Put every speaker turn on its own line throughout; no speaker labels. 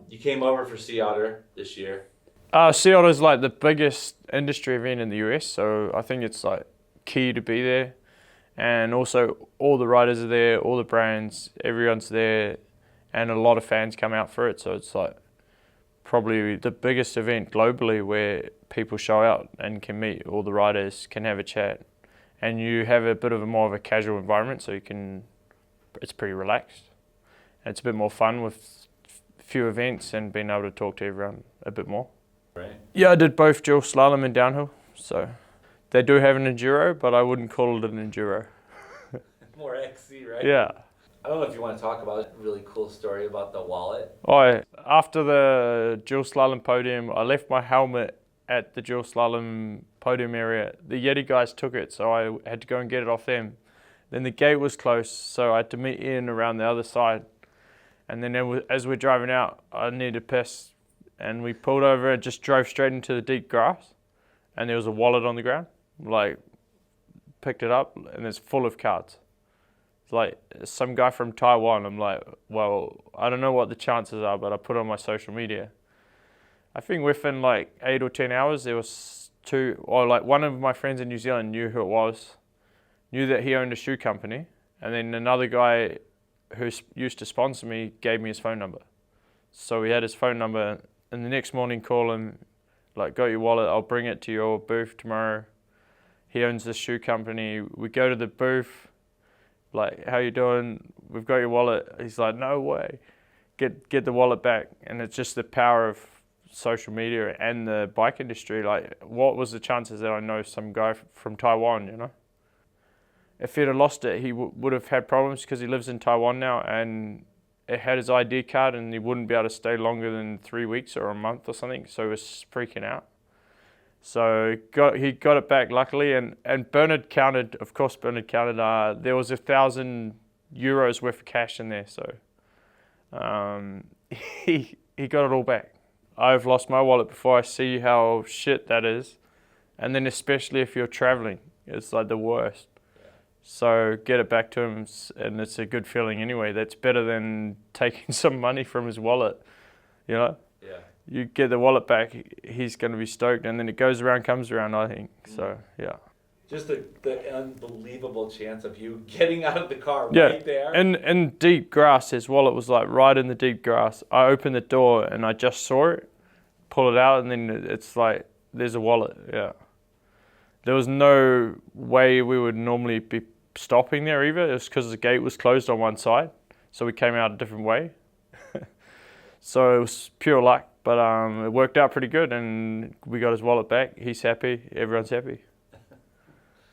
You came over for Sea Otter this year.
Sea Otter is like the biggest industry event in the US, so I think it's like key to be there. And also all the riders are there, all the brands, everyone's there, and a lot of fans come out for it. So it's like probably the biggest event globally where people show out and can meet all the riders, can have a chat, and you have a bit of a more of a casual environment, so it's pretty relaxed. And it's a bit more fun with few events and being able to talk to everyone a bit more.
Right.
Yeah, I did both dual slalom and downhill, so they do have an enduro, but I wouldn't call it an enduro.
More XC, right?
Yeah.
I don't know if you want to talk about a really cool story about the wallet.
After the dual slalom podium, I left my helmet at the dual slalom podium area. The Yeti guys took it, so I had to go and get it off them. Then the gate was closed, so I had to meet Ian around the other side. And then as we're driving out, I needed to piss, and we pulled over and just drove straight into the deep grass, and there was a wallet on the ground. Like, picked it up, and it's full of cards. It's like some guy from Taiwan. I'm like, well, I don't know what the chances are, but I put it on my social media. I think within like 8 or 10 hours, there was one of my friends in New Zealand knew who it was, knew that he owned a shoe company, and then another guy who used to sponsor me gave me his phone number. So we had his phone number, and the next morning call him, like, got your wallet, I'll bring it to your booth tomorrow. He owns this shoe company. We go to the booth, like, how you doing? We've got your wallet. He's like, no way. Get the wallet back. And it's just the power of social media and the bike industry. Like, what was the chances that I know some guy from Taiwan, you know? If he'd have lost it, he would have had problems because he lives in Taiwan now, and it had his ID card, and he wouldn't be able to stay longer than 3 weeks or a month or something. So he was freaking out. So he got it back luckily, and Bernard counted. Of course, Bernard counted. There was €1,000 worth of cash in there, so he got it all back. I've lost my wallet before. I see how shit that is, and then especially if you're traveling, it's like the worst. So get it back to him, and it's a good feeling anyway. That's better than taking some money from his wallet, you know?
Yeah.
You get the wallet back, he's going to be stoked, and then it goes around, comes around, I think. So, yeah.
Just the unbelievable chance of you getting out of the car right there.
In deep grass, his wallet was like right in the deep grass. I opened the door, and I just saw it, pull it out, and then it's like, there's a wallet, yeah. There was no way we would normally be stopping there either. It was because the gate was closed on one side, so we came out a different way. So it was pure luck, but it worked out pretty good, and we got his wallet back. He's happy. Everyone's happy.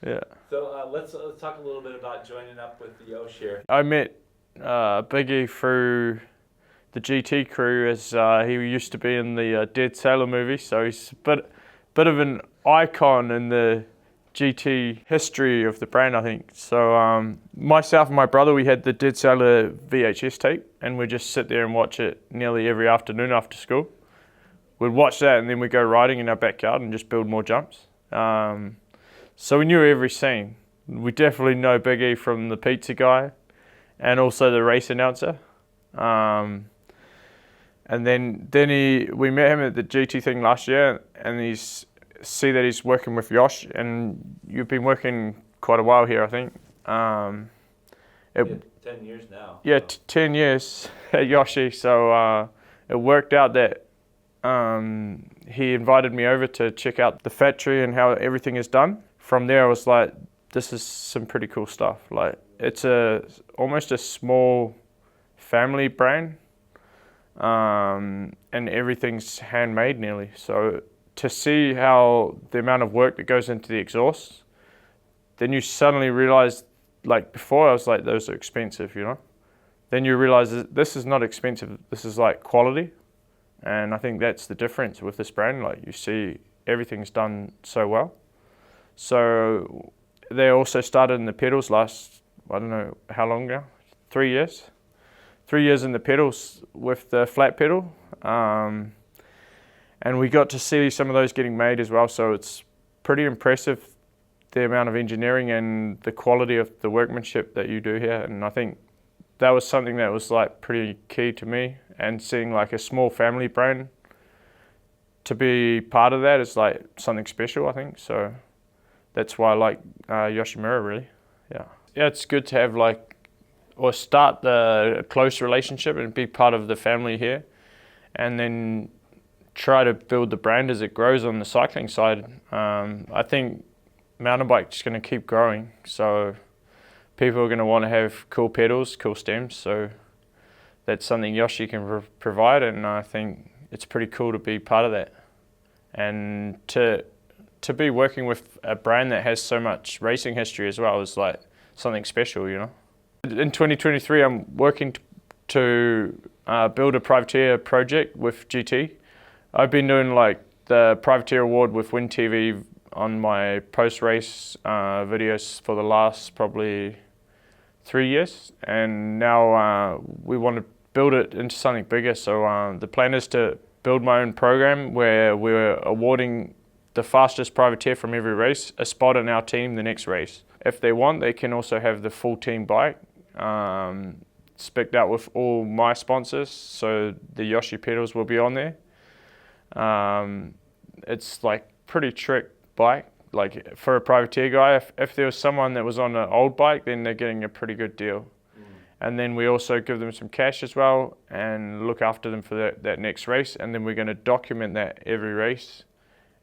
Yeah.
So let's talk a little bit about joining up with the Yosh here.
I met Biggie through the GT crew, as he used to be in the Dead Sailor movie, so he's a bit of an icon in the GT history of the brand, I think. So myself and my brother, we had the Dead Sailor VHS tape, and we'd just sit there and watch it nearly every afternoon after school. We'd watch that, and then we'd go riding in our backyard and just build more jumps. So we knew every scene. We definitely know Big E from the pizza guy and also the race announcer. And then we met him at the GT thing last year, and see that he's working with Yosh, and you've been working quite a while here, I think.
10 years now.
Yeah, 10 years at Yoshi. So it worked out that he invited me over to check out the factory and how everything is done. From there, I was like, this is some pretty cool stuff. Like, it's almost a small family brand, and everything's handmade nearly. So to see how the amount of work that goes into the exhaust, then you suddenly realize, like before I was like, those are expensive, you know? Then you realize that this is not expensive, this is like quality. And I think that's the difference with this brand. Like, you see everything's done so well. So they also started in the pedals last, I don't know how long now, 3 years. 3 years in the pedals with the flat pedal. And we got to see some of those getting made as well. So it's pretty impressive, the amount of engineering and the quality of the workmanship that you do here. And I think that was something that was like pretty key to me, and seeing like a small family brand to be part of that is like something special, I think. So that's why I like Yoshimura, really. Yeah, it's good to have like, or start the close relationship and be part of the family here, and then try to build the brand as it grows on the cycling side. I think mountain bike is going to keep growing, so people are going to want to have cool pedals, cool stems. So that's something Yoshi can provide, and I think it's pretty cool to be part of that, and to be working with a brand that has so much racing history as well is like something special, you know. In 2023, I'm working to build a privateer project with GT. I've been doing like the privateer award with Wyn TV on my post-race videos for the last probably 3 years, and now we want to build it into something bigger. So the plan is to build my own program where we're awarding the fastest privateer from every race a spot in our team the next race. If they want, they can also have the full team bike, spec'd out with all my sponsors, so the Yoshi pedals will be on there. It's like pretty trick bike. Like for a privateer guy, if there was someone that was on an old bike, then they're getting a pretty good deal. And then we also give them some cash as well and look after them for that next race. And then we're going to document that every race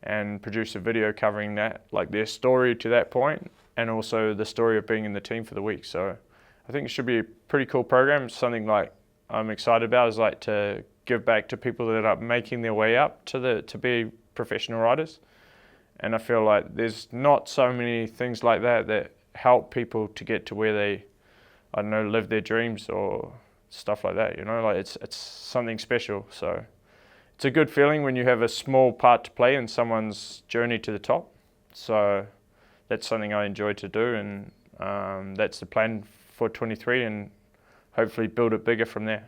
and produce a video covering that, like their story to that point, and also the story of being in the team for the week. So I think it should be a pretty cool program. Something like I'm excited about is like to give back to people that are making their way up to be professional riders. And I feel like there's not so many things like that help people to get to where they, I don't know, live their dreams or stuff like that, you know, like it's something special. So it's a good feeling when you have a small part to play in someone's journey to the top. So that's something I enjoy to do, and that's the plan for 23, and hopefully build it bigger from there.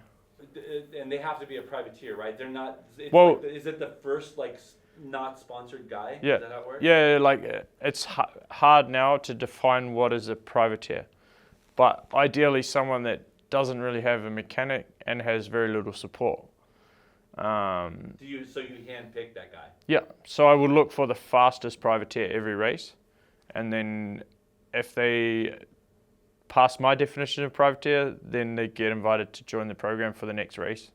And they have to be a privateer, right? They're not,
Well,
like, is it the first like not sponsored guy?
Yeah,
Is that how it works?
yeah, like it's hard now to define what is a privateer, but ideally someone that doesn't really have a mechanic and has very little support.
So you handpick that guy?
Yeah, so I would look for the fastest privateer every race, and then if they pass my definition of privateer, then they get invited to join the program for the next race.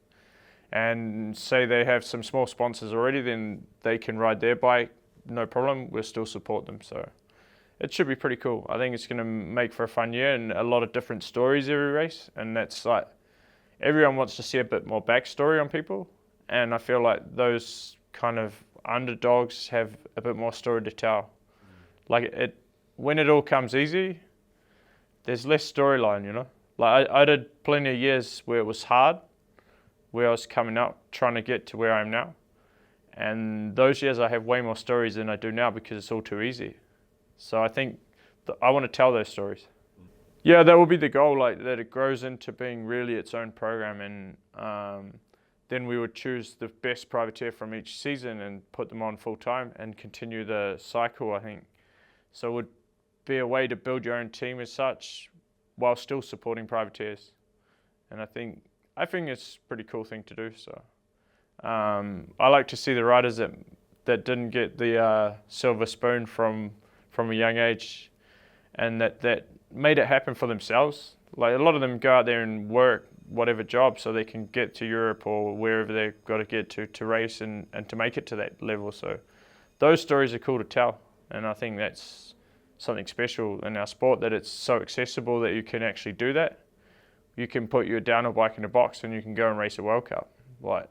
And say they have some small sponsors already, then they can ride their bike, no problem, we'll still support them. So it should be pretty cool. I think it's going to make for a fun year and a lot of different stories every race, and that's like, everyone wants to see a bit more backstory on people, and I feel like those kind of underdogs have a bit more story to tell. Like when it all comes easy, there's less storyline, you know. Like I did plenty of years where it was hard, where I was coming up, trying to get to where I am now. And those years I have way more stories than I do now because it's all too easy. So I think I want to tell those stories. Yeah, that will be the goal, like that it grows into being really its own program, and then we would choose the best privateer from each season and put them on full time and continue the cycle, I think. So it would be a way to build your own team as such while still supporting privateers. And I think it's a pretty cool thing to do. So I like to see the riders that didn't get the silver spoon from a young age, and that made it happen for themselves. Like a lot of them go out there and work whatever job so they can get to Europe or wherever they've got to get to race and to make it to that level. So those stories are cool to tell, and I think that's something special in our sport, that it's so accessible that you can actually do that. You can put your downhill bike in a box and you can go and race a World Cup, like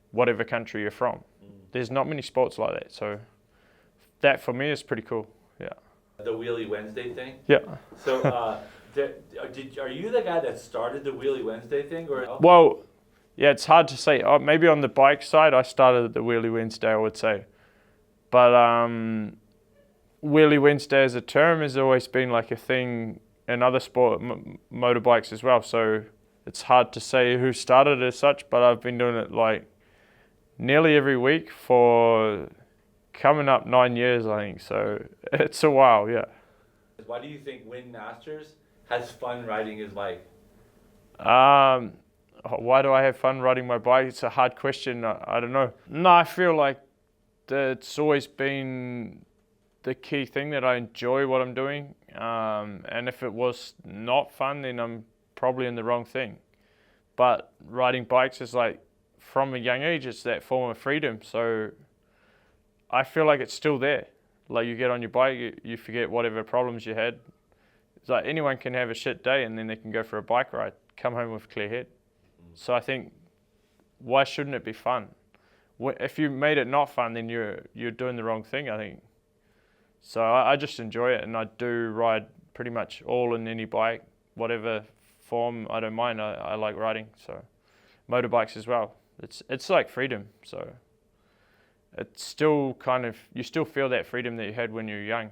whatever country you're from. There's not many sports like that, so that for me is pretty cool. Yeah.
The Wheelie Wednesday thing?
Yeah.
So are you the guy that started the Wheelie Wednesday thing? Or?
Well, yeah, it's hard to say. Maybe on the bike side, I started the Wheelie Wednesday, I would say. But Wheelie Wednesday as a term has always been like a thing in other sport motorbikes as well. So it's hard to say who started it as such, but I've been doing it like nearly every week for coming up 9 years, I think. So it's a while, yeah.
Why do you think Wyn Masters has fun riding his bike?
Why do I have fun riding my bike? It's a hard question. I don't know. No, I feel like it's always been the key thing that I enjoy what I'm doing. And if it was not fun, then I'm probably in the wrong thing. But riding bikes is like, from a young age, it's that form of freedom. So I feel like it's still there. Like you get on your bike, you forget whatever problems you had. It's like anyone can have a shit day and then they can go for a bike ride, come home with a clear head. So I think, why shouldn't it be fun? If you made it not fun, then you're doing the wrong thing, I think. So I just enjoy it, and I do ride pretty much all in any bike, whatever form. I don't mind. I like riding. So motorbikes as well. It's like freedom. So it's still kind of, you still feel that freedom that you had when you were young.